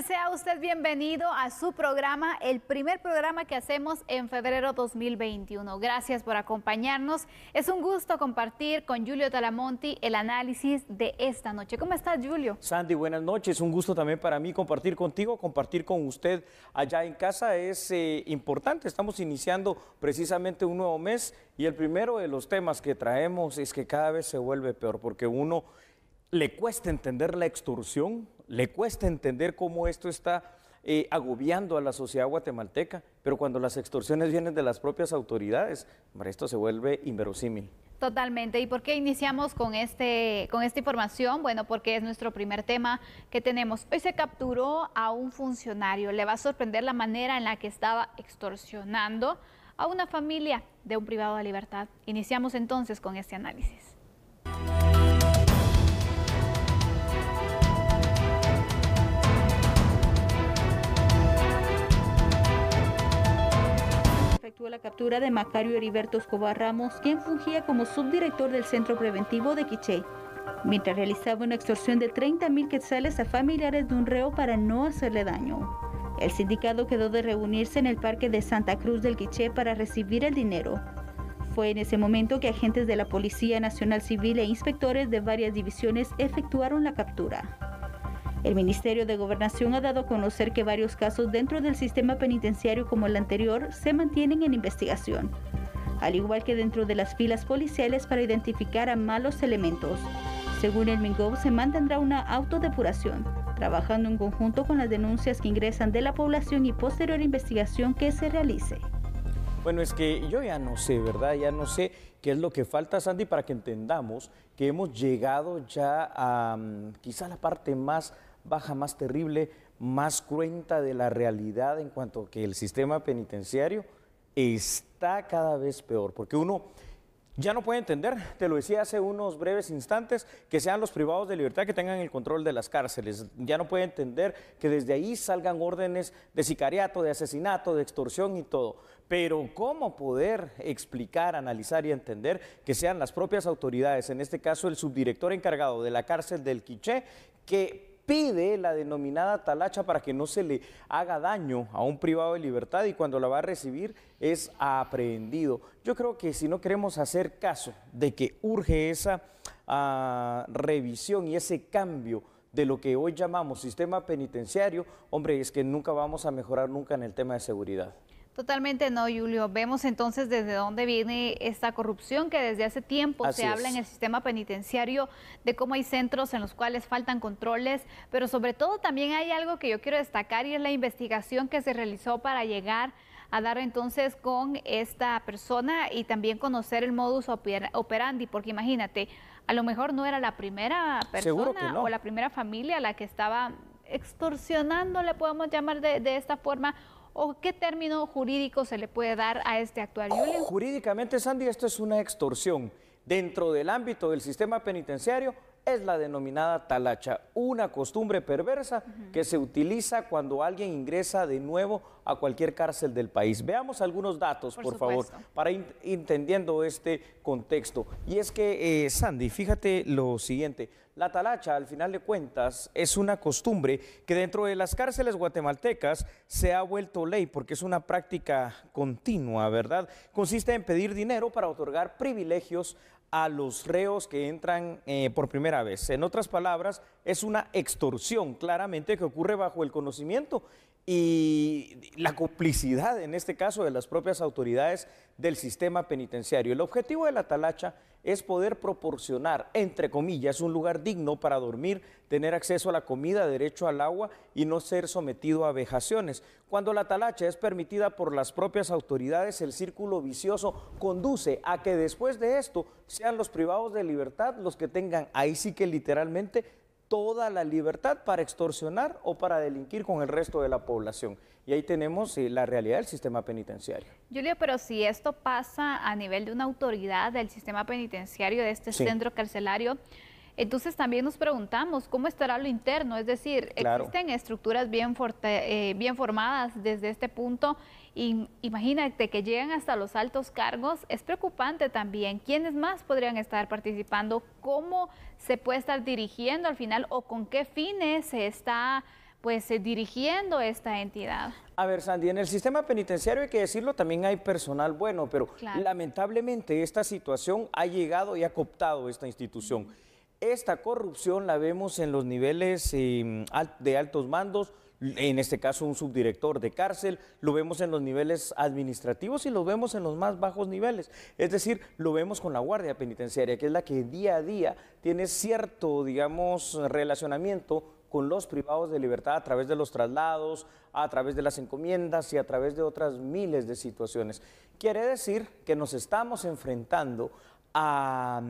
noches, sea usted bienvenido a su programa, el primer programa que hacemos en febrero 2021. Gracias por acompañarnos. Es un gusto compartir con Julio Talamonti el análisis de esta noche. ¿Cómo estás, Julio? Sandy, buenas noches. Un gusto también para mí compartir contigo, compartir con usted allá en casa. Es importante, estamos iniciando precisamente un nuevo mes y el primero de los temas que traemos es que cada vez se vuelve peor porque uno le cuesta entender la extorsión, le cuesta entender cómo esto está agobiando a la sociedad guatemalteca, pero cuando las extorsiones vienen de las propias autoridades, hombre, esto se vuelve inverosímil. Totalmente. ¿Y por qué iniciamos con esta información? Bueno, porque es nuestro primer tema que tenemos. Hoy se capturó a un funcionario. Le va a sorprender la manera en la que estaba extorsionando a una familia de un privado de libertad. Iniciamos entonces con este análisis. Efectuó la captura de Macario Heriberto Escobar Ramos, quien fungía como subdirector del Centro Preventivo de Quiché, mientras realizaba una extorsión de 30,000 quetzales a familiares de un reo para no hacerle daño. El sindicato quedó de reunirse en el Parque de Santa Cruz del Quiché para recibir el dinero. Fue en ese momento que agentes de la Policía Nacional Civil e inspectores de varias divisiones efectuaron la captura. El Ministerio de Gobernación ha dado a conocer que varios casos dentro del sistema penitenciario como el anterior se mantienen en investigación, al igual que dentro de las filas policiales para identificar a malos elementos. Según el MINGOV, se mantendrá una autodepuración, trabajando en conjunto con las denuncias que ingresan de la población y posterior investigación que se realice. Bueno, es que yo ya no sé, ¿verdad? Ya no sé qué es lo que falta, Sandy, para que entendamos que hemos llegado ya a quizá la parte más baja, más terrible, más cruenta de la realidad en cuanto a que el sistema penitenciario está cada vez peor, porque uno ya no puede entender, te lo decía hace unos breves instantes, que sean los privados de libertad que tengan el control de las cárceles. Ya no puede entender que desde ahí salgan órdenes de sicariato, de asesinato, de extorsión y todo. Pero ¿cómo poder explicar, analizar y entender que sean las propias autoridades, en este caso el subdirector encargado de la cárcel del Quiché, que pide la denominada talacha para que no se le haga daño a un privado de libertad y cuando la va a recibir es aprehendido? Yo creo que si no queremos hacer caso de que urge esa revisión y ese cambio de lo que hoy llamamos sistema penitenciario, hombre, es que nunca vamos a mejorar nunca en el tema de seguridad. Totalmente no, Julio. Vemos entonces desde dónde viene esta corrupción que desde hace tiempo se habla en el sistema penitenciario, de cómo hay centros en los cuales faltan controles, pero sobre todo también hay algo que yo quiero destacar y es la investigación que se realizó para llegar a dar entonces con esta persona y también conocer el modus operandi, porque imagínate, a lo mejor no era la primera persona o la primera familia la que estaba extorsionando, le podemos llamar de esta forma. ¿O qué término jurídico se le puede dar a este actuar, Julio? Jurídicamente, Sandy, esto es una extorsión. Dentro del ámbito del sistema penitenciario es la denominada talacha, una costumbre perversa que se utiliza cuando alguien ingresa de nuevo a cualquier cárcel del país. Veamos algunos datos, por favor, para ir entendiendo este contexto. Y es que, Sandy, fíjate lo siguiente. La talacha, al final de cuentas, es una costumbre que dentro de las cárceles guatemaltecas se ha vuelto ley porque es una práctica continua, ¿verdad? Consiste en pedir dinero para otorgar privilegios a los reos que entran por primera vez. En otras palabras, es una extorsión claramente que ocurre bajo el conocimiento y la complicidad, en este caso, de las propias autoridades del sistema penitenciario. El objetivo de la talacha es poder proporcionar, entre comillas, un lugar digno para dormir, tener acceso a la comida, derecho al agua y no ser sometido a vejaciones. Cuando la talacha es permitida por las propias autoridades, el círculo vicioso conduce a que después de esto sean los privados de libertad los que tengan, ahí sí que literalmente, toda la libertad para extorsionar o para delinquir con el resto de la población. Y ahí tenemos la realidad del sistema penitenciario. Julio, pero si esto pasa a nivel de una autoridad del sistema penitenciario, de este centro carcelario, entonces también nos preguntamos cómo estará lo interno, es decir, existen estructuras bien formadas desde este punto. Y imagínate que llegan hasta los altos cargos, es preocupante también. ¿Quiénes más podrían estar participando? ¿Cómo se puede estar dirigiendo al final o con qué fines se está pues dirigiendo esta entidad. A ver, Sandy, en el sistema penitenciario hay que decirlo, también hay personal bueno, pero lamentablemente esta situación ha llegado y ha cooptado esta institución. Esta corrupción la vemos en los niveles de altos mandos, en este caso un subdirector de cárcel, lo vemos en los niveles administrativos y lo vemos en los más bajos niveles. Es decir, lo vemos con la Guardia Penitenciaria, que es la que día a día tiene cierto, digamos, relacionamiento con los privados de libertad a través de los traslados, a través de las encomiendas y a través de otras miles de situaciones. Quiere decir que nos estamos enfrentando a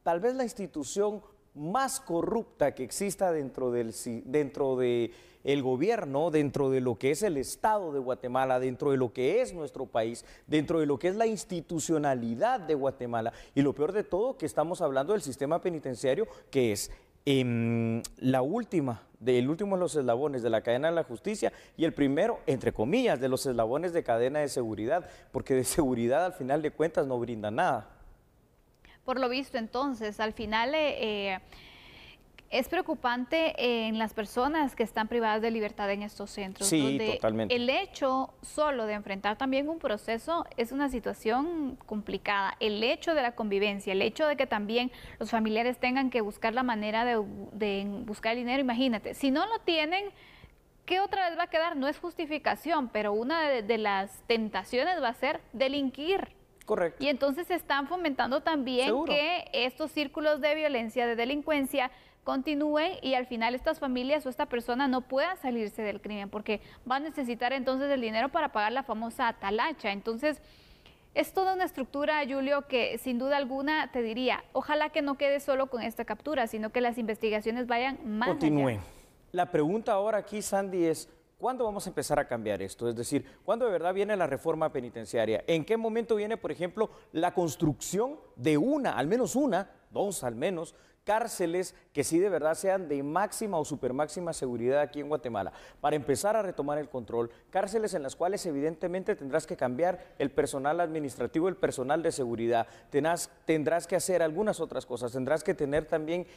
tal vez la institución más corrupta que exista dentro de el gobierno, dentro de lo que es el Estado de Guatemala, dentro de lo que es nuestro país, dentro de lo que es la institucionalidad de Guatemala. Y lo peor de todo, que estamos hablando del sistema penitenciario, que es el último de los eslabones de la cadena de la justicia y el primero, entre comillas, de los eslabones de cadena de seguridad, porque de seguridad al final de cuentas no brinda nada. Por lo visto, entonces, al final es preocupante en las personas que están privadas de libertad en estos centros. Sí, donde totalmente. El hecho solo de enfrentar también un proceso es una situación complicada. El hecho de la convivencia, el hecho de que también los familiares tengan que buscar la manera de buscar el dinero, imagínate, si no lo tienen, ¿qué otra vez va a quedar? No es justificación, pero una de las tentaciones va a ser delinquir. Correcto. Y entonces están fomentando también Seguro. que estos círculos de violencia, de delincuencia, continúen y al final estas familias o esta persona no pueda salirse del crimen porque va a necesitar entonces el dinero para pagar la famosa talacha. Entonces, es toda una estructura, Julio, que sin duda alguna te diría, ojalá que no quede solo con esta captura, sino que las investigaciones vayan más Continúen. allá. La pregunta ahora aquí, Sandy, es ¿cuándo vamos a empezar a cambiar esto? Es decir, ¿cuándo de verdad viene la reforma penitenciaria? ¿En qué momento viene, por ejemplo, la construcción de al menos dos al menos, cárceles que sí de verdad sean de máxima o supermáxima seguridad aquí en Guatemala, para empezar a retomar el control, cárceles en las cuales evidentemente tendrás que cambiar el personal administrativo, el personal de seguridad, tendrás que hacer algunas otras cosas, tendrás que tener también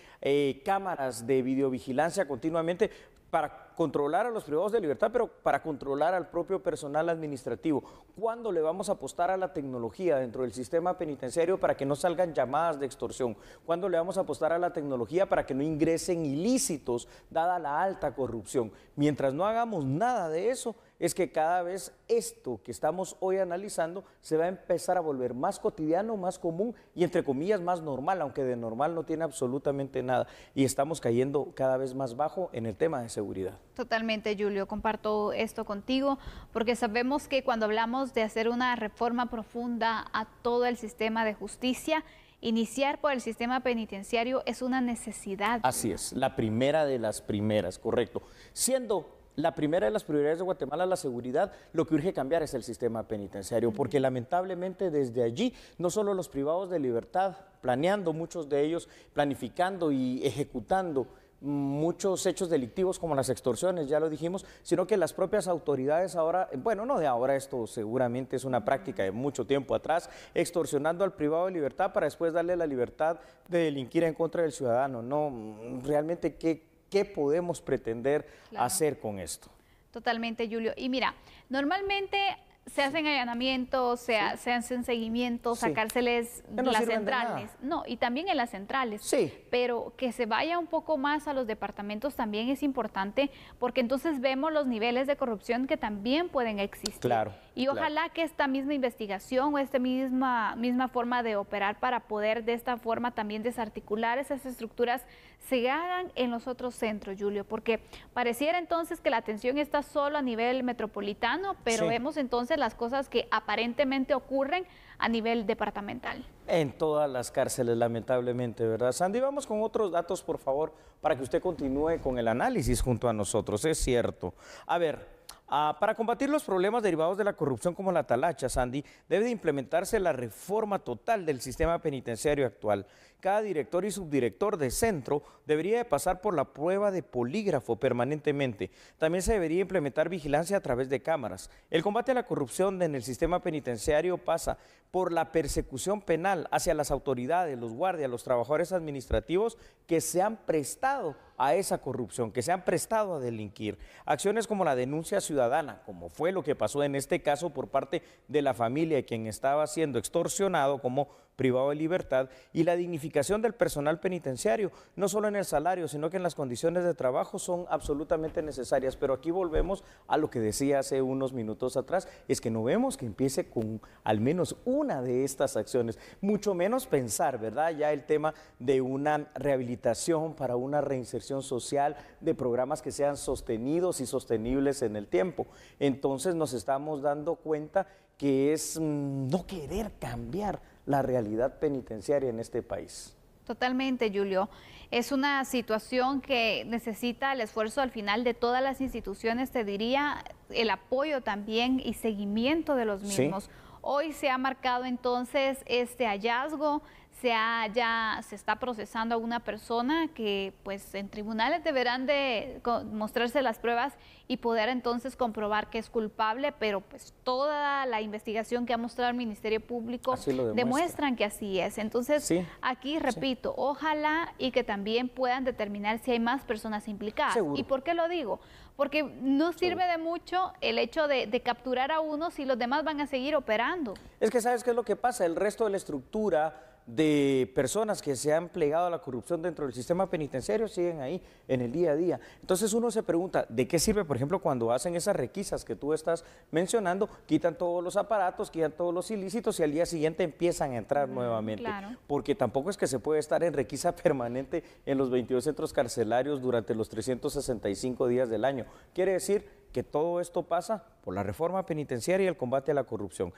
cámaras de videovigilancia continuamente para controlar a los privados de libertad, pero para controlar al propio personal administrativo. ¿Cuándo le vamos a apostar a la tecnología dentro del sistema penitenciario para que no salgan llamadas de extorsión? ¿Cuándo le vamos a apostar a la tecnología para que no ingresen ilícitos, dada la alta corrupción? Mientras no hagamos nada de eso, es que cada vez esto que estamos hoy analizando se va a empezar a volver más cotidiano, más común y entre comillas más normal, aunque de normal no tiene absolutamente nada. Y estamos cayendo cada vez más bajo en el tema de seguridad. Totalmente, Julio, comparto esto contigo, porque sabemos que cuando hablamos de hacer una reforma profunda a todo el sistema de justicia, iniciar por el sistema penitenciario es una necesidad. Así es, la primera de las primeras, correcto. Siendo la primera de las prioridades de Guatemala la seguridad, lo que urge cambiar es el sistema penitenciario, porque lamentablemente desde allí, no solo los privados de libertad, planeando muchos de ellos, planificando y ejecutando muchos hechos delictivos como las extorsiones, ya lo dijimos, sino que las propias autoridades ahora, bueno, no de ahora, esto seguramente es una práctica de mucho tiempo atrás, extorsionando al privado de libertad para después darle la libertad de delinquir en contra del ciudadano. No, realmente, ¿qué podemos pretender hacer con esto? Totalmente, Julio. Y mira, normalmente se hacen allanamientos, se hacen seguimientos a cárceles de las centrales. No, y también en las centrales. Sí. Pero que se vaya un poco más a los departamentos también es importante, porque entonces vemos los niveles de corrupción que también pueden existir. Claro. Y ojalá que esta misma investigación o esta misma forma de operar para poder de esta forma también desarticular esas estructuras se hagan en los otros centros, Julio, porque pareciera entonces que la atención está solo a nivel metropolitano, pero vemos entonces las cosas que aparentemente ocurren a nivel departamental. En todas las cárceles, lamentablemente, ¿verdad? Sandy, vamos con otros datos, por favor, para que usted continúe con el análisis junto a nosotros. Es cierto. A ver, para combatir los problemas derivados de la corrupción como la talacha, Sandy, debe de implementarse la reforma total del sistema penitenciario actual. Cada director y subdirector de centro debería de pasar por la prueba de polígrafo permanentemente. También se debería implementar vigilancia a través de cámaras. El combate a la corrupción en el sistema penitenciario pasa por la persecución penal hacia las autoridades, los guardias, los trabajadores administrativos que se han prestado a esa corrupción, que se han prestado a delinquir. Acciones como la denuncia ciudadana, como fue lo que pasó en este caso por parte de la familia de quien estaba siendo extorsionado como privado de libertad, y la dignificación del personal penitenciario, no solo en el salario, sino que en las condiciones de trabajo son absolutamente necesarias. Pero aquí volvemos a lo que decía hace unos minutos atrás, es que no vemos que empiece con al menos una de estas acciones, mucho menos pensar, ¿verdad?, ya el tema de una rehabilitación para una reinserción social, de programas que sean sostenidos y sostenibles en el tiempo. Entonces nos estamos dando cuenta que es no querer cambiar la realidad penitenciaria en este país. Totalmente, Julio. Es una situación que necesita el esfuerzo al final de todas las instituciones, te diría, el apoyo también y seguimiento de los mismos. Sí. Hoy se ha marcado entonces este hallazgo, ya se está procesando a una persona que pues en tribunales deberán de mostrarse las pruebas y poder entonces comprobar que es culpable, pero pues toda la investigación que ha mostrado el Ministerio Público demuestran que así es. Entonces sí, aquí repito, ojalá y que también puedan determinar si hay más personas implicadas. Seguro. ¿Y por qué lo digo? Porque no sirve de mucho el hecho de capturar a uno si los demás van a seguir operando. Es que ¿sabes qué es lo que pasa? El resto de la estructura de personas que se han plegado a la corrupción dentro del sistema penitenciario siguen ahí en el día a día. Entonces uno se pregunta, ¿de qué sirve, por ejemplo, cuando hacen esas requisas que tú estás mencionando, quitan todos los aparatos, quitan todos los ilícitos y al día siguiente empiezan a entrar nuevamente? Claro. Porque tampoco es que se puede estar en requisa permanente en los 22 centros carcelarios durante los 365 días del año. Quiere decir que todo esto pasa por la reforma penitenciaria y el combate a la corrupción.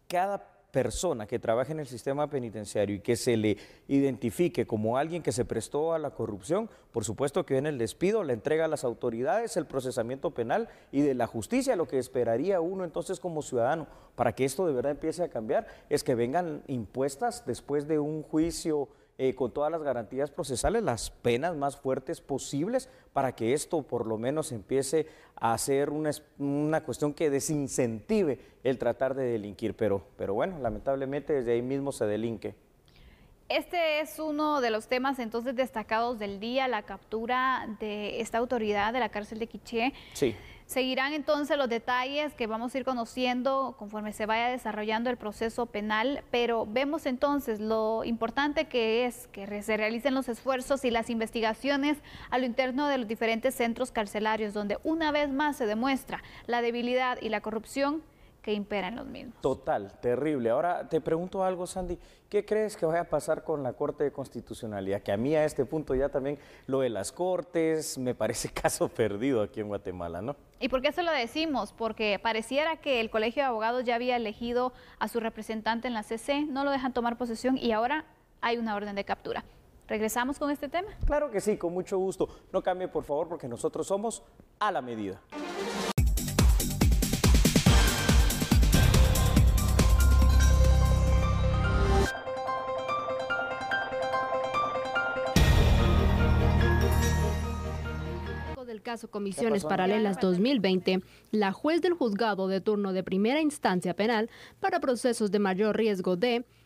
Cada persona que trabaje en el sistema penitenciario y que se le identifique como alguien que se prestó a la corrupción, por supuesto que viene el despido, la entrega a las autoridades, el procesamiento penal y de la justicia. Lo que esperaría uno entonces como ciudadano para que esto de verdad empiece a cambiar es que vengan impuestas después de un juicio con todas las garantías procesales, las penas más fuertes posibles para que esto por lo menos empiece a ser una cuestión que desincentive el tratar de delinquir, pero bueno, lamentablemente desde ahí mismo se delinque. Este es uno de los temas entonces destacados del día, la captura de esta autoridad de la cárcel de Quiché. Sí. Seguirán entonces los detalles que vamos a ir conociendo conforme se vaya desarrollando el proceso penal, pero vemos entonces lo importante que es que se realicen los esfuerzos y las investigaciones a lo interno de los diferentes centros carcelarios, donde una vez más se demuestra la debilidad y la corrupción que imperan los mismos. Total, terrible. Ahora te pregunto algo, Sandy, ¿qué crees que vaya a pasar con la Corte de Constitucionalidad? Que a mí a este punto ya también lo de las Cortes me parece caso perdido aquí en Guatemala, ¿no? ¿Y por qué se lo decimos? Porque pareciera que el Colegio de Abogados ya había elegido a su representante en la CC, no lo dejan tomar posesión y ahora hay una orden de captura. ¿Regresamos con este tema? Claro que sí, con mucho gusto. No cambie, por favor, porque nosotros somos a la medida. Del caso Comisiones Paralelas 2020, la juez del juzgado de turno de primera instancia penal para procesos de mayor riesgo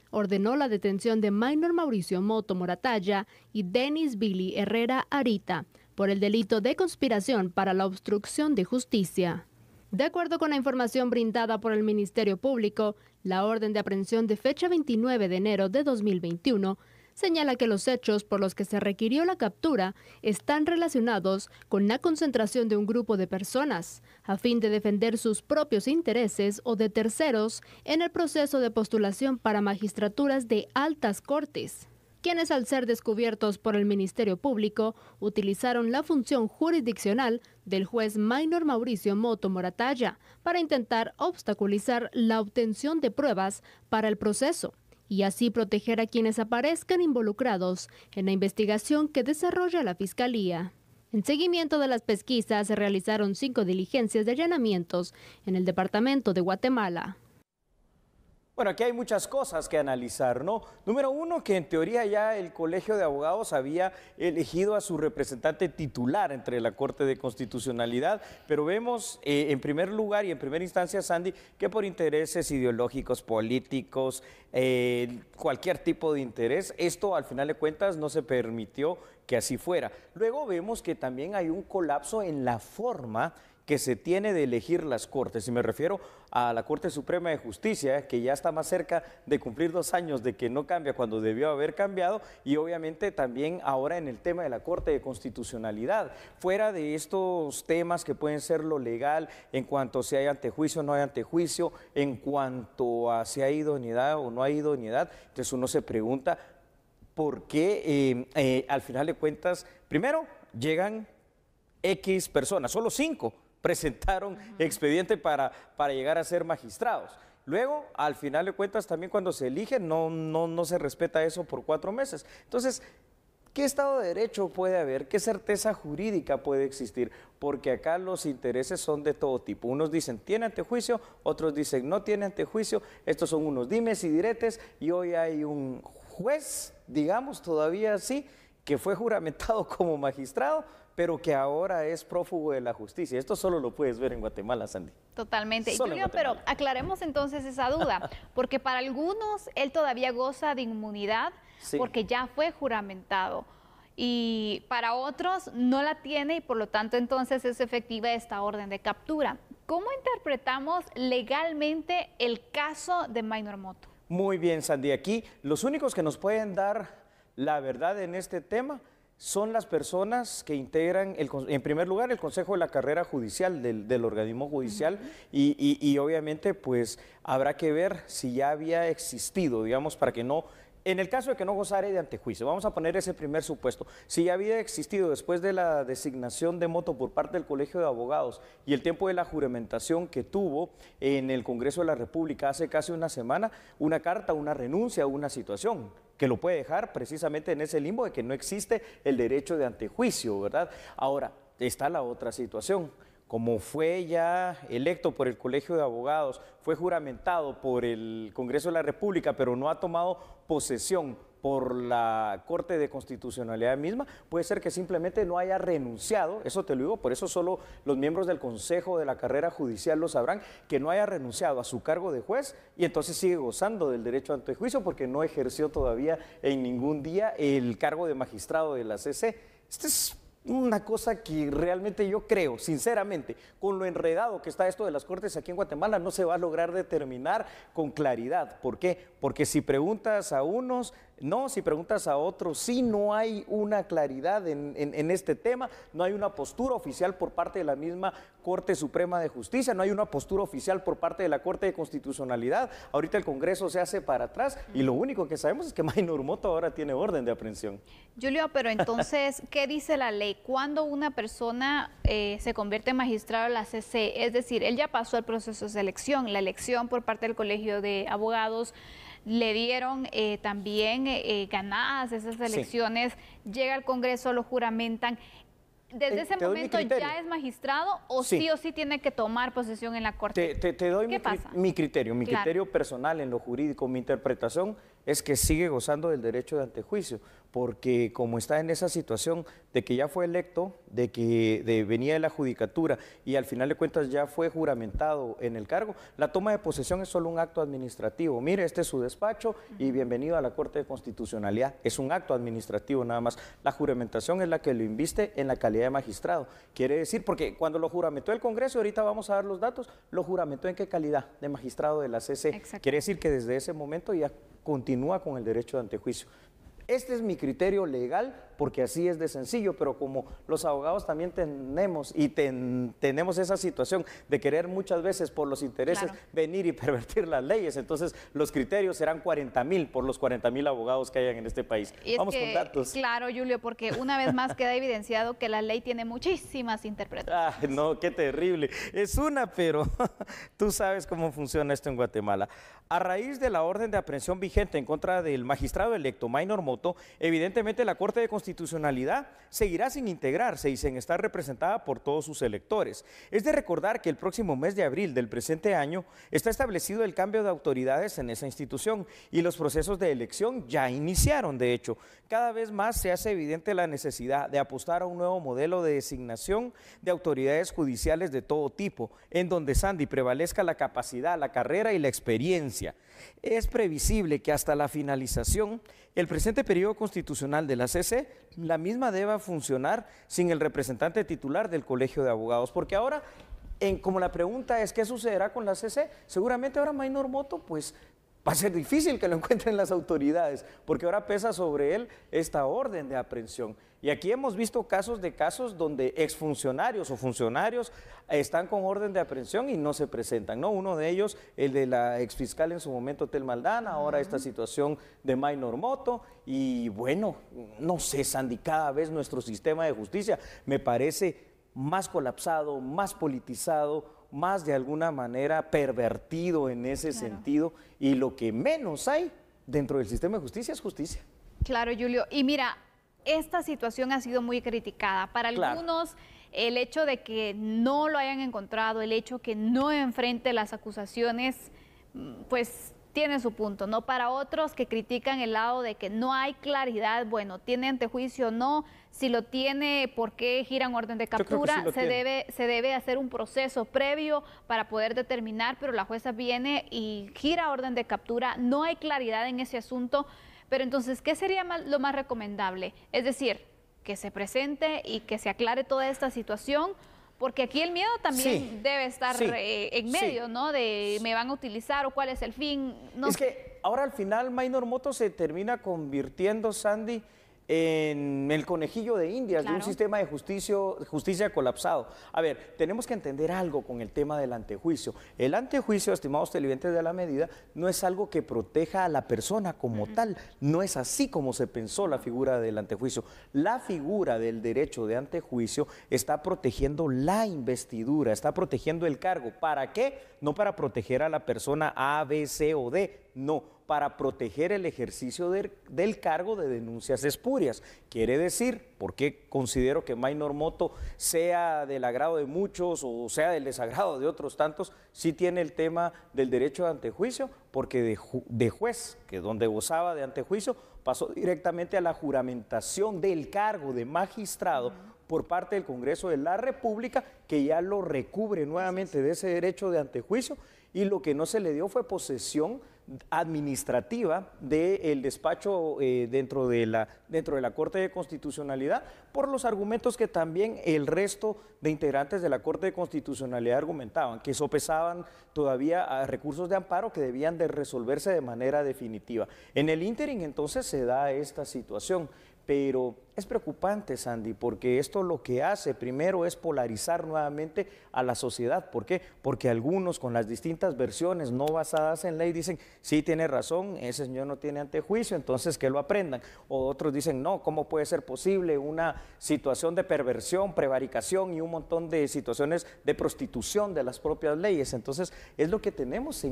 ordenó la detención de Maynor Mauricio Moto Moratalla y Denis Billy Herrera Arita por el delito de conspiración para la obstrucción de justicia. De acuerdo con la información brindada por el Ministerio Público, la orden de aprehensión de fecha 29 de enero de 2021 señala que los hechos por los que se requirió la captura están relacionados con la concentración de un grupo de personas a fin de defender sus propios intereses o de terceros en el proceso de postulación para magistraturas de altas cortes, quienes al ser descubiertos por el Ministerio Público utilizaron la función jurisdiccional del juez Maynor Mauricio Moto Moratalla para intentar obstaculizar la obtención de pruebas para el proceso y así proteger a quienes aparezcan involucrados en la investigación que desarrolla la Fiscalía. En seguimiento de las pesquisas se realizaron 5 diligencias de allanamientos en el departamento de Guatemala. Bueno, aquí hay muchas cosas que analizar, ¿no? Número uno, que en teoría ya el Colegio de Abogados había elegido a su representante titular entre la Corte de Constitucionalidad, pero vemos en primer lugar y en primera instancia, Sandy, que por intereses ideológicos, políticos, cualquier tipo de interés, esto al final de cuentas no se permitió que así fuera. Luego vemos que también hay un colapso en la forma que se tiene de elegir las Cortes, y me refiero a la Corte Suprema de Justicia, que ya está más cerca de cumplir 2 años de que no cambia cuando debió haber cambiado, y obviamente también ahora en el tema de la Corte de Constitucionalidad. Fuera de estos temas que pueden ser lo legal, en cuanto si hay antejuicio o no hay antejuicio, en cuanto a si hay idoneidad o no hay idoneidad, entonces uno se pregunta por qué al final de cuentas, primero llegan X personas, solo 5 presentaron expediente para llegar a ser magistrados. Luego, al final de cuentas, también cuando se elige, no se respeta eso por 4 meses. Entonces, ¿qué Estado de Derecho puede haber? ¿Qué certeza jurídica puede existir? Porque acá los intereses son de todo tipo. Unos dicen, tiene antejuicio, otros dicen, no tiene antejuicio. Estos son unos dimes y diretes, y hoy hay un juez, digamos, todavía sí, que fue juramentado como magistrado, pero que ahora es prófugo de la justicia. Esto solo lo puedes ver en Guatemala, Sandy. Totalmente. Julio, pero aclaremos entonces esa duda, porque para algunos él todavía goza de inmunidad porque ya fue juramentado, y para otros no la tiene y por lo tanto entonces es efectiva esta orden de captura. ¿Cómo interpretamos legalmente el caso de Minor Moto? Muy bien, Sandy. Aquí los únicos que nos pueden dar la verdad en este tema son las personas que integran, en primer lugar, el Consejo de la Carrera Judicial del organismo judicial, y obviamente pues habrá que ver si ya había existido, digamos, para que no, en el caso de que no gozara de antejuicio, vamos a poner ese primer supuesto, si ya había existido después de la designación de Moto por parte del Colegio de Abogados y el tiempo de la juramentación que tuvo en el Congreso de la República hace casi una semana, una carta, una renuncia, una situación que lo puede dejar precisamente en ese limbo de que no existe el derecho de antejuicio, ¿verdad? Ahora, está la otra situación. Como fue ya electo por el Colegio de Abogados, fue juramentado por el Congreso de la República, pero no ha tomado posesión por la Corte de Constitucionalidad misma, puede ser que simplemente no haya renunciado, eso te lo digo, por eso solo los miembros del Consejo de la Carrera Judicial lo sabrán, que no haya renunciado a su cargo de juez y entonces sigue gozando del derecho a antejuicio porque no ejerció todavía en ningún día el cargo de magistrado de la CC. Este es una cosa que realmente yo creo, sinceramente, con lo enredado que está esto de las Cortes aquí en Guatemala, no se va a lograr determinar con claridad. ¿Por qué? Porque si preguntas a unos, no, si preguntas a otros, sí, no hay una claridad en este tema, no hay una postura oficial por parte de la misma Corte Suprema de Justicia, no hay una postura oficial por parte de la Corte de Constitucionalidad. Ahorita el Congreso se hace para atrás y lo único que sabemos es que Minor Moto ahora tiene orden de aprehensión. Julio, pero entonces, ¿qué dice la ley? ¿Cuándo una persona se convierte en magistrado de la CC? Es decir, él ya pasó el proceso de selección, la elección por parte del Colegio de Abogados, le dieron también ganadas esas elecciones, llega al Congreso, lo juramentan. ¿Desde ese momento ya es magistrado o sí o sí tiene que tomar posesión en la Corte? Te doy mi criterio, criterio personal en lo jurídico, mi interpretación es que sigue gozando del derecho de antejuicio, porque como está en esa situación de que ya fue electo, de que venía de la judicatura y al final de cuentas ya fue juramentado en el cargo, la toma de posesión es solo un acto administrativo. Mire, este es su despacho y bienvenido a la Corte de Constitucionalidad. Es un acto administrativo nada más. La juramentación es la que lo inviste en la calidad de magistrado. Quiere decir, porque cuando lo juramentó el Congreso, ahorita vamos a dar los datos, lo juramentó en qué calidad de magistrado de la CC. Quiere decir que desde ese momento ya continúa con el derecho de antejuicio. Este es mi criterio legal, porque así es de sencillo, pero como los abogados también tenemos esa situación de querer muchas veces por los intereses venir y pervertir las leyes, entonces los criterios serán 40,000 por los 40,000 abogados que hayan en este país. Vamos con datos. Claro, Julio, porque una vez más queda evidenciado que la ley tiene muchísimas interpretaciones. Ay, no, qué terrible. Es una, pero tú sabes cómo funciona esto en Guatemala. A raíz de la orden de aprehensión vigente en contra del magistrado electo Minor Moto, evidentemente la Corte de Constitucionalidad Constitucionalidad seguirá sin integrarse y sin estar representada por todos sus electores. Es de recordar que el próximo mes de abril del presente año está establecido el cambio de autoridades en esa institución y los procesos de elección ya iniciaron, de hecho. Cada vez más se hace evidente la necesidad de apostar a un nuevo modelo de designación de autoridades judiciales de todo tipo, en donde, Sandy, prevalezca la capacidad, la carrera y la experiencia. Es previsible que hasta la finalización, el presente periodo constitucional de la CC, la misma deba funcionar sin el representante titular del Colegio de Abogados, porque ahora, como la pregunta es ¿qué sucederá con la CC? Seguramente ahora Maynor Moto, pues va a ser difícil que lo encuentren las autoridades, porque ahora pesa sobre él esta orden de aprehensión. Y aquí hemos visto casos donde exfuncionarios o funcionarios están con orden de aprehensión y no se presentan, ¿no? Uno de ellos, el de la exfiscal en su momento, Tel Maldana, ahora esta situación de Maynor Moto. Y bueno, no sé, Sandy, cada vez nuestro sistema de justicia me parece más colapsado, más politizado, más de alguna manera pervertido en ese sentido, y lo que menos hay dentro del sistema de justicia es justicia. Claro, Julio. Y mira, esta situación ha sido muy criticada. Para algunos, el hecho de que no lo hayan encontrado, el hecho que no enfrente las acusaciones, pues tiene su punto, ¿no? Para otros que critican el lado de que no hay claridad, bueno, ¿tiene antejuicio o no? Si lo tiene, ¿por qué giran orden de captura? Sí se debe hacer un proceso previo para poder determinar, pero la jueza viene y gira orden de captura. No hay claridad en ese asunto, pero entonces, ¿qué sería lo más recomendable? Es decir, que se presente y que se aclare toda esta situación, porque aquí el miedo también debe estar en medio, ¿no? De me van a utilizar o cuál es el fin. No es que ahora al final Maynor Moto se termina convirtiendo, Sandy, en el conejillo de Indias de un sistema de justicia colapsado. A ver, tenemos que entender algo con el tema del antejuicio. El antejuicio, estimados televidentes de La Medida, no es algo que proteja a la persona como tal. No es así como se pensó la figura del antejuicio. La figura del derecho de antejuicio está protegiendo la investidura, está protegiendo el cargo. ¿Para qué? No para proteger a la persona A, B, C o D, no, para proteger el ejercicio del cargo de denuncias espurias. Quiere decir, porque considero que Maynor Moto sea del agrado de muchos o sea del desagrado de otros tantos, sí tiene el tema del derecho de antejuicio, porque de juez, que donde gozaba de antejuicio, pasó directamente a la juramentación del cargo de magistrado por parte del Congreso de la República, que ya lo recubre nuevamente de ese derecho de antejuicio, y lo que no se le dio fue posesión administrativa del despacho dentro de la Corte de Constitucionalidad, por los argumentos que también el resto de integrantes de la Corte de Constitucionalidad argumentaban, que sopesaban todavía a recursos de amparo que debían de resolverse de manera definitiva. En el ínterin entonces se da esta situación. Pero es preocupante, Sandy, porque esto lo que hace primero es polarizar nuevamente a la sociedad. ¿Por qué? Porque algunos con las distintas versiones no basadas en ley dicen, sí, tiene razón, ese señor no tiene antejuicio, entonces que lo aprendan. O otros dicen, no, ¿cómo puede ser posible una situación de perversión, prevaricación y un montón de situaciones de prostitución de las propias leyes? Entonces, es lo que tenemos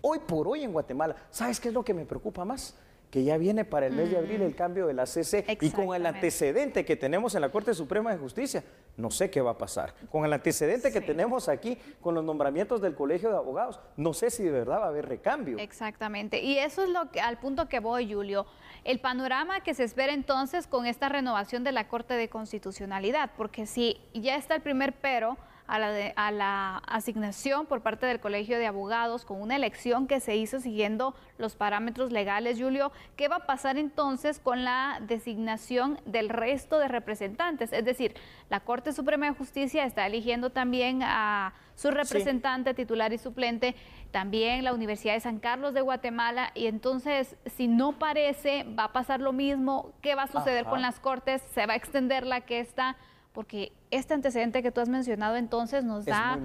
hoy por hoy en Guatemala. ¿Sabes qué es lo que me preocupa más? Que ya viene para el mes de abril el cambio de la CC, y con el antecedente que tenemos en la Corte Suprema de Justicia, no sé qué va a pasar. Con el antecedente que tenemos aquí con los nombramientos del Colegio de Abogados, no sé si de verdad va a haber recambio. Exactamente, y eso es al punto que voy, Julio. El panorama que se espera entonces con esta renovación de la Corte de Constitucionalidad, porque si ya está el primer pero a la asignación por parte del Colegio de Abogados con una elección que se hizo siguiendo los parámetros legales, Julio, ¿qué va a pasar entonces con la designación del resto de representantes? Es decir, la Corte Suprema de Justicia está eligiendo también a su representante titular y suplente, también la Universidad de San Carlos de Guatemala, y entonces, si no parece, va a pasar lo mismo. ¿Qué va a suceder con las Cortes? ¿Se va a extender la que está? Porque este antecedente que tú has mencionado entonces nos da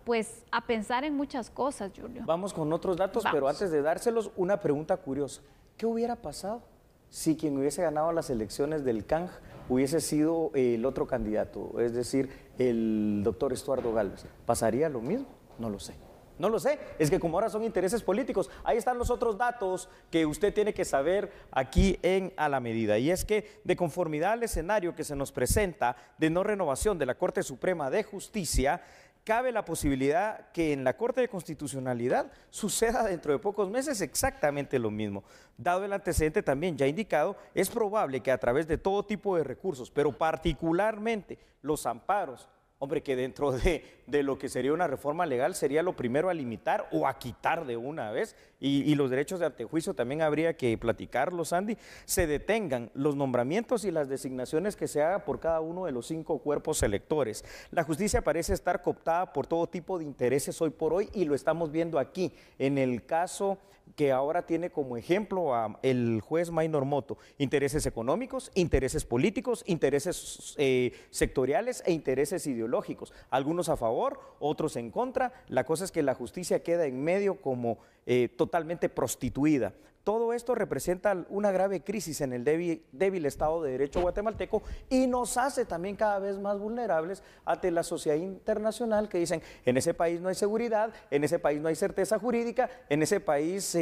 pues a pensar en muchas cosas, Julio. Vamos con otros datos, pero antes de dárselos, una pregunta curiosa. ¿Qué hubiera pasado si quien hubiese ganado las elecciones del CANJ hubiese sido el otro candidato, es decir, el doctor Estuardo Gálvez? ¿Pasaría lo mismo? No lo sé. No lo sé, es que como ahora son intereses políticos, ahí están los otros datos que usted tiene que saber aquí en A la Medida. Y es que de conformidad al escenario que se nos presenta de no renovación de la Corte Suprema de Justicia, cabe la posibilidad que en la Corte de Constitucionalidad suceda dentro de pocos meses exactamente lo mismo. Dado el antecedente también ya indicado, es probable que a través de todo tipo de recursos, pero particularmente los amparos, hombre, que dentro de lo que sería una reforma legal sería lo primero a limitar o a quitar de una vez, y los derechos de antejuicio también habría que platicarlos, Andy, se detengan los nombramientos y las designaciones que se haga por cada uno de los 5 cuerpos electores. La justicia parece estar cooptada por todo tipo de intereses hoy por hoy y lo estamos viendo aquí en el caso que ahora tiene como ejemplo a el juez Maynor Moto, intereses económicos, intereses políticos, intereses sectoriales e intereses ideológicos, algunos a favor, otros en contra. La cosa es que la justicia queda en medio como totalmente prostituida. Todo esto representa una grave crisis en el débil Estado de Derecho guatemalteco y nos hace también cada vez más vulnerables ante la sociedad internacional que dicen, en ese país no hay seguridad, en ese país no hay certeza jurídica, en ese país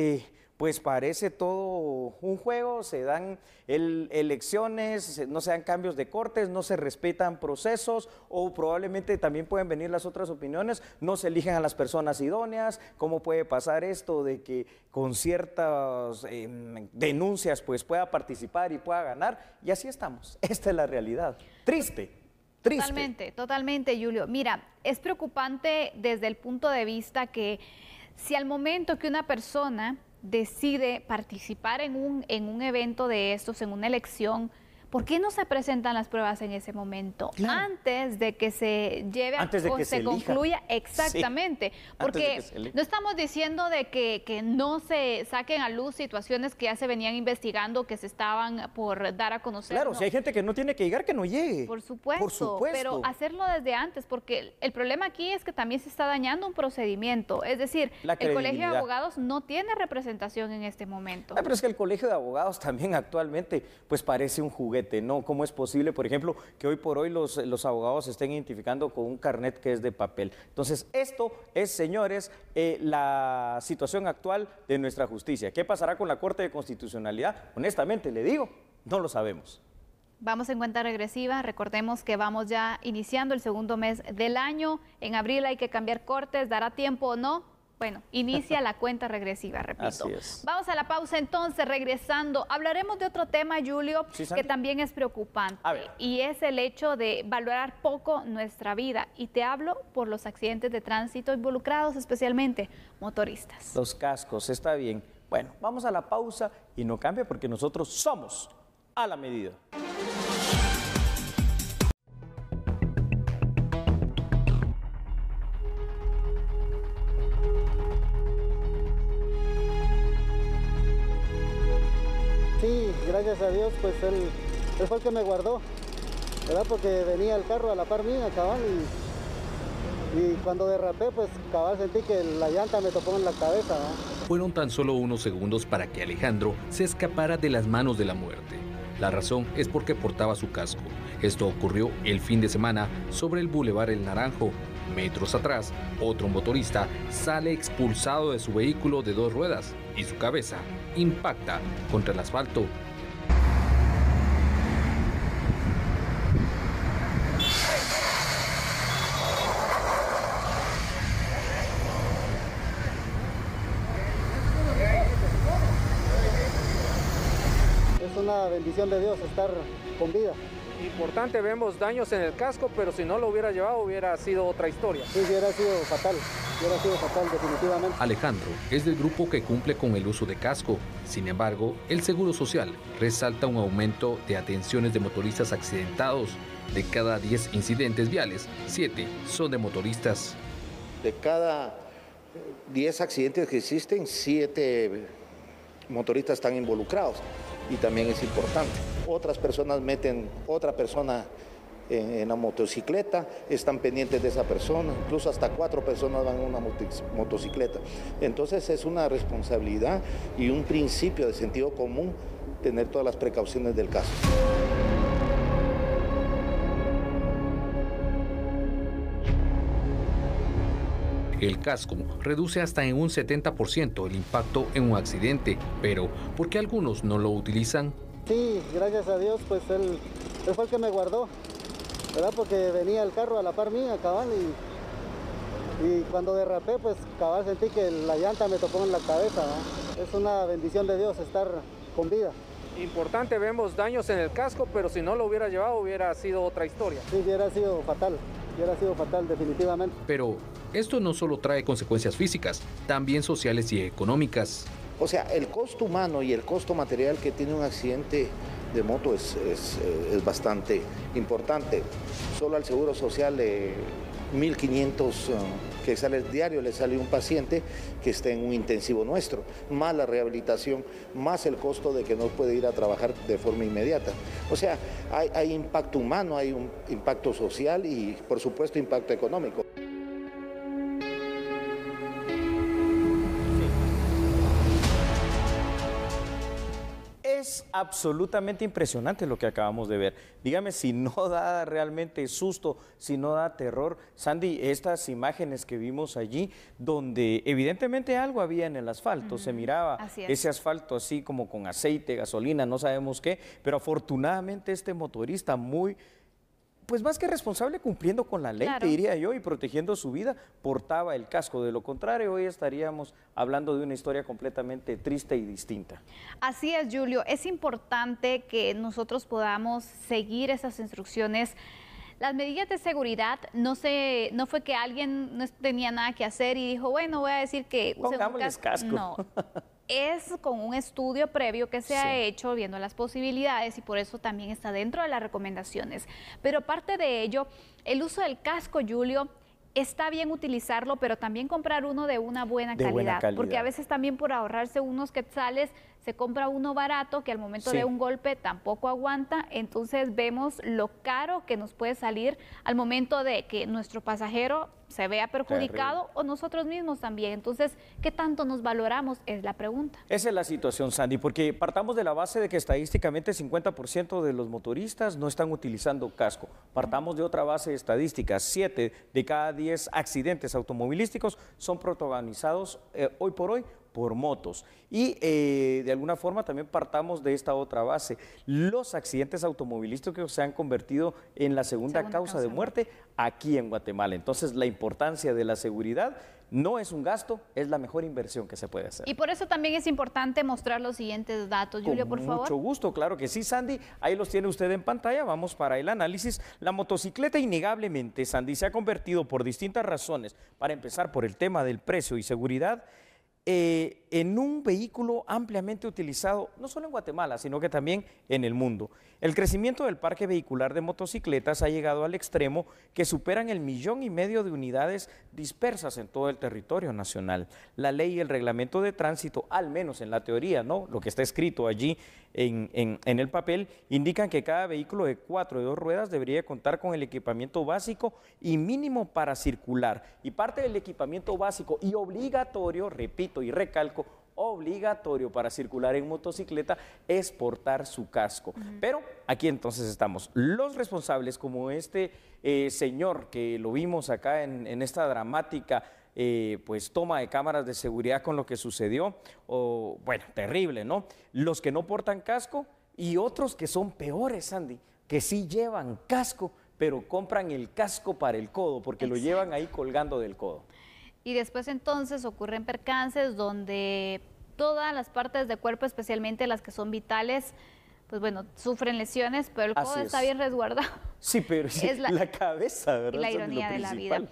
pues parece todo un juego, se dan elecciones, no se dan cambios de cortes, no se respetan procesos o probablemente también pueden venir las otras opiniones, no se eligen a las personas idóneas. ¿Cómo puede pasar esto de que con ciertas denuncias pues pueda participar y pueda ganar? Y así estamos, esta es la realidad, triste. Totalmente, Julio. Mira, es preocupante desde el punto de vista que si al momento que una persona decide participar en un evento de estos, en una elección, ¿por qué no se presentan las pruebas en ese momento? Claro. Antes de que se lleve o se concluya. Exactamente. Sí. Porque no estamos diciendo de que no se saquen a luz situaciones que ya se venían investigando, que se estaban por dar a conocer. Claro, no. Si hay gente que no tiene que llegar, que no llegue. Por supuesto, pero hacerlo desde antes, porque el problema aquí es que también se está dañando un procedimiento. Es decir, el Colegio de Abogados no tiene representación en este momento. Pero es que el Colegio de Abogados también actualmente pues parece un juguete. ¿No? ¿Cómo es posible, por ejemplo, que hoy por hoy los abogados se estén identificando con un carnet que es de papel? Entonces, esto es, señores, la situación actual de nuestra justicia. ¿Qué pasará con la Corte de Constitucionalidad? Honestamente, le digo, no lo sabemos. Vamos en cuenta regresiva, recordemos que vamos ya iniciando el segundo mes del año. En abril hay que cambiar cortes, ¿dará tiempo o no? Bueno, inicia la cuenta regresiva, repito. Así es. Vamos a la pausa entonces, regresando. Hablaremos de otro tema, Julio, que también es preocupante. Y es el hecho de valorar poco nuestra vida. Y te hablo por los accidentes de tránsito involucrados, especialmente motoristas. Los cascos, está bien. Bueno, vamos a la pausa y no cambie porque nosotros somos A la Medida. Sí, gracias a Dios, pues él fue el que me guardó, ¿verdad? Porque venía el carro a la par mía, cabal, y cuando derrapé, pues cabal sentí que la llanta me tocó en la cabeza, ¿verdad? Fueron tan solo unos segundos para que Alejandro se escapara de las manos de la muerte. La razón es porque portaba su casco. Esto ocurrió el fin de semana sobre el Boulevard El Naranjo. Metros atrás, otro motorista sale expulsado de su vehículo de 2 ruedas y su cabeza impacta contra el asfalto. Es una bendición de Dios estar con vida. Importante, vemos daños en el casco, pero si no lo hubiera llevado hubiera sido otra historia. Sí, hubiera sido fatal definitivamente. Alejandro es del grupo que cumple con el uso de casco. Sin embargo, el Seguro Social resalta un aumento de atenciones de motoristas accidentados. De cada 10 incidentes viales, 7 son de motoristas. De cada 10 accidentes que existen, 7 motoristas están involucrados. Y también es importante. Otras personas meten otra persona en la motocicleta, están pendientes de esa persona, incluso hasta 4 personas van en una motocicleta. Entonces es una responsabilidad y un principio de sentido común tener todas las precauciones del caso. El casco reduce hasta en un 70% el impacto en un accidente, pero ¿por qué algunos no lo utilizan? Sí, gracias a Dios, pues él fue el que me guardó, ¿verdad? Porque venía el carro a la par mía, cabal, y cuando derrapé, pues cabal sentí que la llanta me tocó en la cabeza, ¿no? Es una bendición de Dios estar con vida. Importante, vemos daños en el casco, pero si no lo hubiera llevado hubiera sido otra historia. Sí, hubiera sido fatal definitivamente. Pero esto no solo trae consecuencias físicas, también sociales y económicas. O sea, el costo humano y el costo material que tiene un accidente de moto es bastante importante. Solo al Seguro Social 1.500 quetzales diarios le sale un paciente que esté en un intensivo nuestro, más la rehabilitación, más el costo de que no puede ir a trabajar de forma inmediata. O sea, hay impacto humano, hay un impacto social y, por supuesto, impacto económico. Es absolutamente impresionante lo que acabamos de ver. Dígame si no da realmente susto, si no da terror. Sandy, estas imágenes que vimos allí, donde evidentemente algo había en el asfalto, se miraba ese asfalto así como con aceite, gasolina, no sabemos qué, pero afortunadamente este motorista pues más que responsable, cumpliendo con la ley, te diría yo, y protegiendo su vida, portaba el casco. De lo contrario, hoy estaríamos hablando de una historia completamente triste y distinta. Así es, Julio. Es importante que nosotros podamos seguir esas instrucciones. Las medidas de seguridad no fue que alguien no tenía nada que hacer y dijo, bueno, voy a decir que usen un casco. No. Es con un estudio previo que se ha hecho viendo las posibilidades y por eso también está dentro de las recomendaciones. Pero aparte de ello, el uso del casco, Julio, está bien utilizarlo, pero también comprar uno de una buena calidad. Porque a veces también por ahorrarse unos quetzales se compra uno barato que al momento de un golpe tampoco aguanta, entonces vemos lo caro que nos puede salir al momento de que nuestro pasajero se vea perjudicado o nosotros mismos también. Entonces, ¿qué tanto nos valoramos? Es la pregunta. Esa es la situación, Sandy, porque partamos de la base de que estadísticamente 50% de los motoristas no están utilizando casco. Partamos de otra base estadística, 7 de cada 10 accidentes automovilísticos son protagonizados hoy por hoy por motos. Y de alguna forma también partamos de esta otra base. Los accidentes automovilísticos se han convertido en la segunda causa de muerte aquí en Guatemala. Entonces la importancia de la seguridad no es un gasto, es la mejor inversión que se puede hacer. Y por eso también es importante mostrar los siguientes datos. Julio, por favor. Con mucho gusto, claro que sí, Sandy. Ahí los tiene usted en pantalla. Vamos para el análisis. La motocicleta innegablemente, Sandy, se ha convertido por distintas razones, para empezar por el tema del precio y seguridad, en un vehículo ampliamente utilizado, no solo en Guatemala, sino que también en el mundo. El crecimiento del parque vehicular de motocicletas ha llegado al extremo que superan el 1,5 millones de unidades dispersas en todo el territorio nacional. La ley y el reglamento de tránsito, al menos en la teoría, ¿no? Lo que está escrito allí en el papel, indican que cada vehículo de 4 de 2 ruedas debería contar con el equipamiento básico y mínimo para circular. Y parte del equipamiento básico y obligatorio, repito y recalco, obligatorio para circular en motocicleta es portar su casco. Pero aquí entonces estamos los responsables, como este señor que lo vimos acá en esta dramática pues toma de cámaras de seguridad con lo que sucedió, bueno, terrible, ¿no? Los que no portan casco y otros que son peores, Sandy, que sí llevan casco, pero compran el casco para el codo, porque lo llevan ahí colgando del codo. Y después entonces ocurren percances donde todas las partes del cuerpo, especialmente las que son vitales, pues bueno, sufren lesiones, pero el codo está bien resguardado. Sí, pero es la cabeza, ¿verdad? Y la ironía de la vida.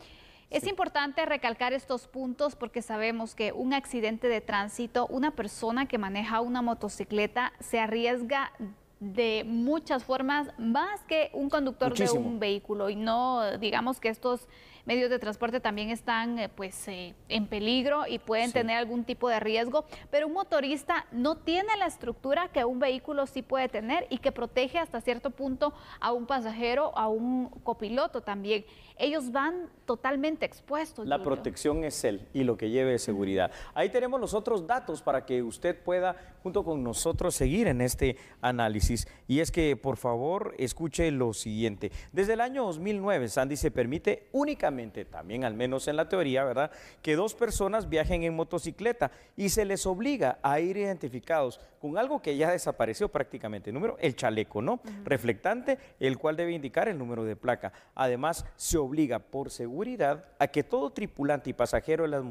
Es importante recalcar estos puntos porque sabemos que un accidente de tránsito, una persona que maneja una motocicleta se arriesga de muchas formas, más que un conductor de un vehículo, y no digamos que estos medios de transporte también están en peligro y pueden tener algún tipo de riesgo, pero un motorista no tiene la estructura que un vehículo sí puede tener y que protege hasta cierto punto a un pasajero, a un copiloto también. Ellos van totalmente expuestos. La protección es él y lo que lleve de seguridad. Ahí tenemos los otros datos para que usted pueda, junto con nosotros, seguir en este análisis. Y es que, por favor, escuche lo siguiente. Desde el año 2009, Sandy, se permite únicamente rápidamente, también al menos en la teoría, ¿verdad?, que dos personas viajen en motocicleta y se les obliga a ir identificados con algo que ya desapareció prácticamente, el chaleco, ¿no? Reflectante, el cual debe indicar el número de placa. Además, se obliga por seguridad a que todo tripulante y pasajero de las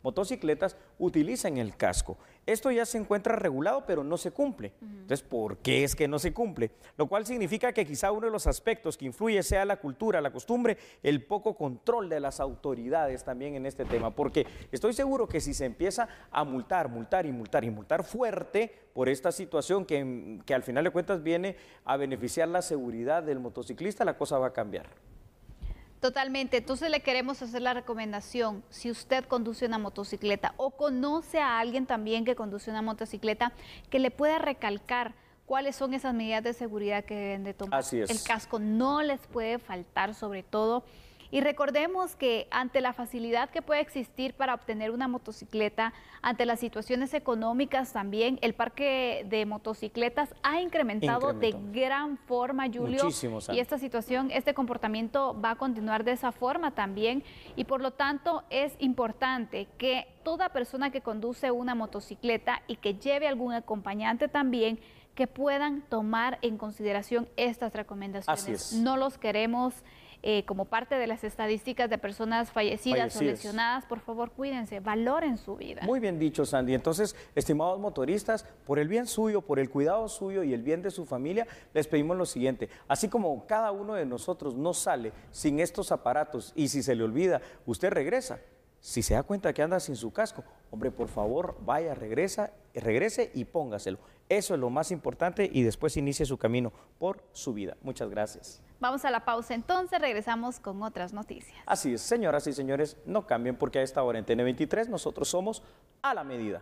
motocicletas utilicen el casco. Esto ya se encuentra regulado, pero no se cumple. Entonces, ¿por qué es que no se cumple? Lo cual significa que quizá uno de los aspectos que influye sea la cultura, la costumbre, el poco control de las autoridades también en este tema, porque estoy seguro que si se empieza a multar fuerte por esta situación que al final de cuentas viene a beneficiar la seguridad del motociclista, la cosa va a cambiar. Totalmente. Entonces le queremos hacer la recomendación, si usted conduce una motocicleta o conoce a alguien también que conduce una motocicleta, que le pueda recalcar cuáles son esas medidas de seguridad que deben de tomar. Así es. El casco no les puede faltar, sobre todo. Y recordemos que ante la facilidad que puede existir para obtener una motocicleta, ante las situaciones económicas también, el parque de motocicletas ha incrementado de gran forma, Julio. Muchísimo, Sandy. Y esta situación, este comportamiento va a continuar de esa forma también. Y por lo tanto es importante que toda persona que conduce una motocicleta y que lleve algún acompañante también, que puedan tomar en consideración estas recomendaciones. Así es. No los queremos como parte de las estadísticas de personas fallecidas o lesionadas. Por favor, cuídense, valoren su vida. Muy bien dicho, Sandy. Entonces, estimados motoristas, por el bien suyo, por el cuidado suyo y el bien de su familia, les pedimos lo siguiente. Así como cada uno de nosotros no sale sin estos aparatos y si se le olvida, usted regresa. Si se da cuenta que anda sin su casco, hombre, por favor, vaya, regrese y póngaselo. Eso es lo más importante y después inicie su camino por su vida. Muchas gracias. Vamos a la pausa entonces, regresamos con otras noticias. Así es, señoras y señores, no cambien porque a esta hora en TN23 nosotros somos a la medida.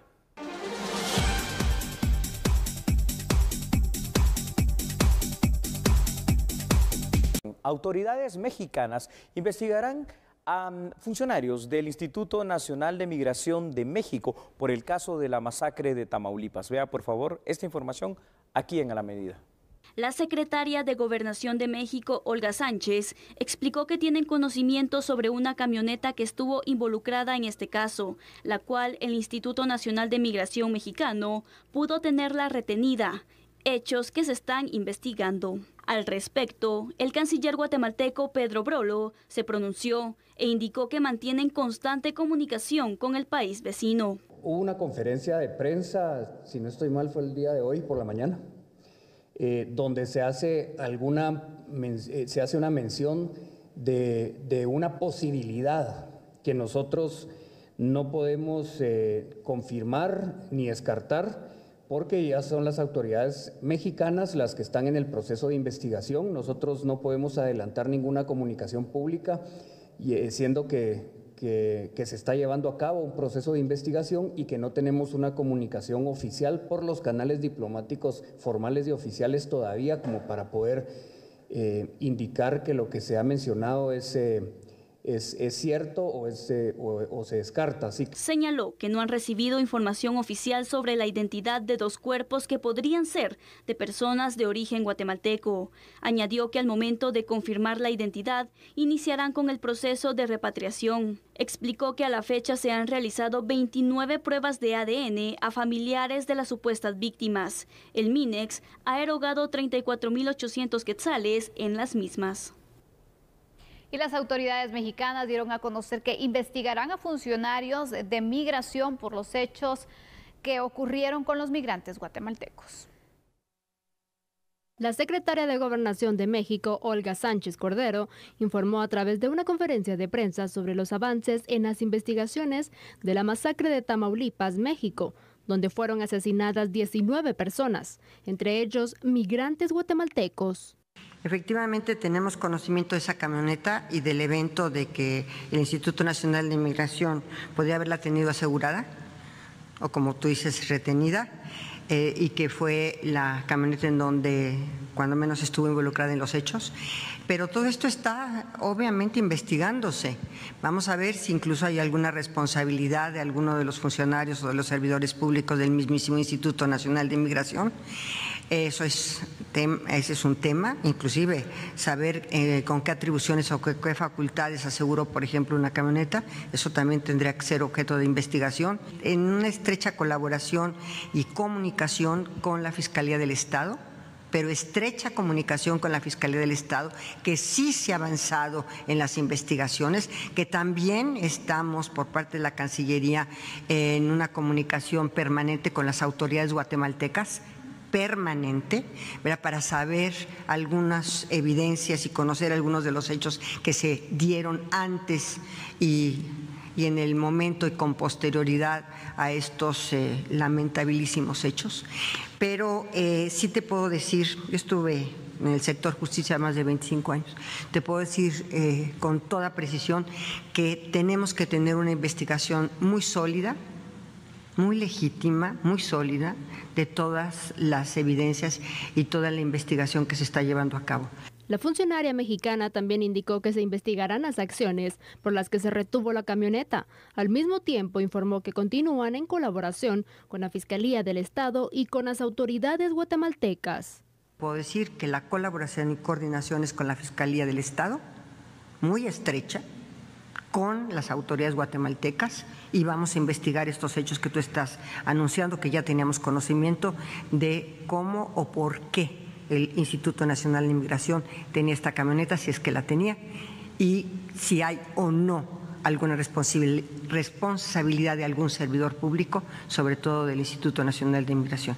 Autoridades mexicanas investigarán a funcionarios del Instituto Nacional de Migración de México por el caso de la masacre de Tamaulipas. Vea, por favor, esta información aquí en A la Medida. La secretaria de Gobernación de México, Olga Sánchez, explicó que tienen conocimiento sobre una camioneta que estuvo involucrada en este caso, la cual el Instituto Nacional de Migración mexicano pudo tenerla retenida, hechos que se están investigando. Al respecto, el canciller guatemalteco Pedro Brolo se pronunció e indicó que mantienen constante comunicación con el país vecino. Hubo una conferencia de prensa, si no estoy mal fue el día de hoy por la mañana, donde se hace una mención de una posibilidad que nosotros no podemos confirmar ni descartar, porque ya son las autoridades mexicanas las que están en el proceso de investigación. Nosotros no podemos adelantar ninguna comunicación pública, siendo que se está llevando a cabo un proceso de investigación y que no tenemos una comunicación oficial por los canales diplomáticos formales y oficiales todavía como para poder indicar que lo que se ha mencionado es cierto o se descarta. Así que señaló que no han recibido información oficial sobre la identidad de dos cuerpos que podrían ser de personas de origen guatemalteco. Añadió que al momento de confirmar la identidad, iniciarán con el proceso de repatriación. Explicó que a la fecha se han realizado 29 pruebas de ADN a familiares de las supuestas víctimas. El MINEX ha erogado 34.800 quetzales en las mismas. Y las autoridades mexicanas dieron a conocer que investigarán a funcionarios de migración por los hechos que ocurrieron con los migrantes guatemaltecos. La secretaria de Gobernación de México, Olga Sánchez Cordero, informó a través de una conferencia de prensa sobre los avances en las investigaciones de la masacre de Tamaulipas, México, donde fueron asesinadas 19 personas, entre ellos migrantes guatemaltecos. Efectivamente tenemos conocimiento de esa camioneta y del evento de que el Instituto Nacional de Migración podría haberla tenido asegurada o como tú dices retenida y que fue la camioneta en donde cuando menos estuvo involucrada en los hechos, pero todo esto está obviamente investigándose. Vamos a ver si incluso hay alguna responsabilidad de alguno de los funcionarios o de los servidores públicos del mismísimo Instituto Nacional de Migración. Ese es un tema, inclusive saber con qué atribuciones o qué facultades aseguró, por ejemplo, una camioneta. Eso también tendría que ser objeto de investigación en una estrecha colaboración y comunicación con la Fiscalía del Estado, pero estrecha comunicación con la Fiscalía del Estado, que sí se ha avanzado en las investigaciones, que también estamos por parte de la Cancillería en una comunicación permanente con las autoridades guatemaltecas, permanente, ¿verdad?, para saber algunas evidencias y conocer algunos de los hechos que se dieron antes y en el momento y con posterioridad a estos lamentabilísimos hechos. Pero sí te puedo decir, yo estuve en el sector justicia más de 25 años, te puedo decir con toda precisión que tenemos que tener una investigación muy sólida, muy legítima, muy sólida, de todas las evidencias y toda la investigación que se está llevando a cabo. La funcionaria mexicana también indicó que se investigarán las acciones por las que se retuvo la camioneta. Al mismo tiempo, informó que continúan en colaboración con la Fiscalía del Estado y con las autoridades guatemaltecas. Puedo decir que la colaboración y coordinación es con la Fiscalía del Estado, muy estrecha, con las autoridades guatemaltecas, y vamos a investigar estos hechos que tú estás anunciando, que ya teníamos conocimiento de cómo o por qué el Instituto Nacional de Migración tenía esta camioneta, si es que la tenía, y si hay o no alguna responsabilidad de algún servidor público, sobre todo del Instituto Nacional de Migración.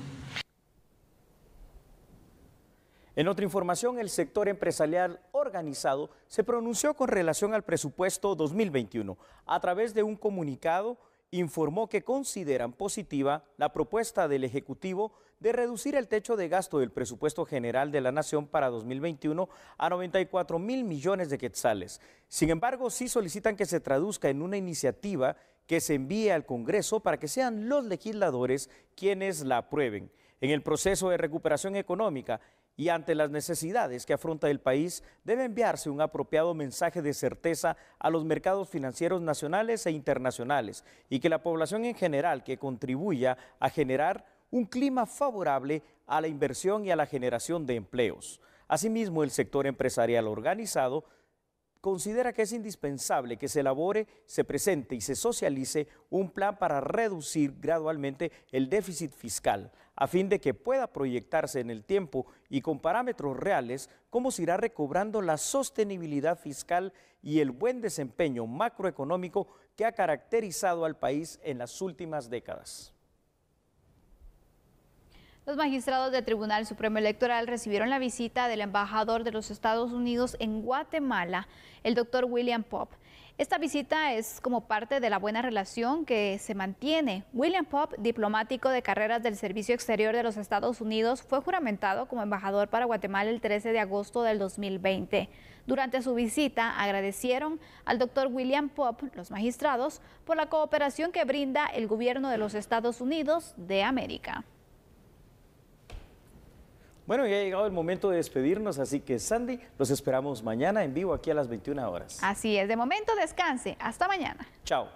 En otra información, el sector empresarial organizado se pronunció con relación al presupuesto 2021. A través de un comunicado, informó que consideran positiva la propuesta del Ejecutivo de reducir el techo de gasto del presupuesto general de la Nación para 2021 a 94.000 millones de quetzales. Sin embargo, sí solicitan que se traduzca en una iniciativa que se envíe al Congreso para que sean los legisladores quienes la aprueben. En el proceso de recuperación económica y ante las necesidades que afronta el país, debe enviarse un apropiado mensaje de certeza a los mercados financieros nacionales e internacionales y que la población en general que contribuya a generar un clima favorable a la inversión y a la generación de empleos. Asimismo, el sector empresarial organizado considera que es indispensable que se elabore, se presente y se socialice un plan para reducir gradualmente el déficit fiscal, a fin de que pueda proyectarse en el tiempo y con parámetros reales cómo se irá recobrando la sostenibilidad fiscal y el buen desempeño macroeconómico que ha caracterizado al país en las últimas décadas. Los magistrados del Tribunal Supremo Electoral recibieron la visita del embajador de los Estados Unidos en Guatemala, el doctor William Popp. Esta visita es como parte de la buena relación que se mantiene. William Popp, diplomático de carreras del Servicio Exterior de los Estados Unidos, fue juramentado como embajador para Guatemala el 13 de agosto del 2020. Durante su visita agradecieron al doctor William Popp, los magistrados, por la cooperación que brinda el gobierno de los Estados Unidos de América. Bueno, ya ha llegado el momento de despedirnos, así que Sandy, los esperamos mañana en vivo aquí a las 21 horas. Así es, de momento descanse, hasta mañana. Chao.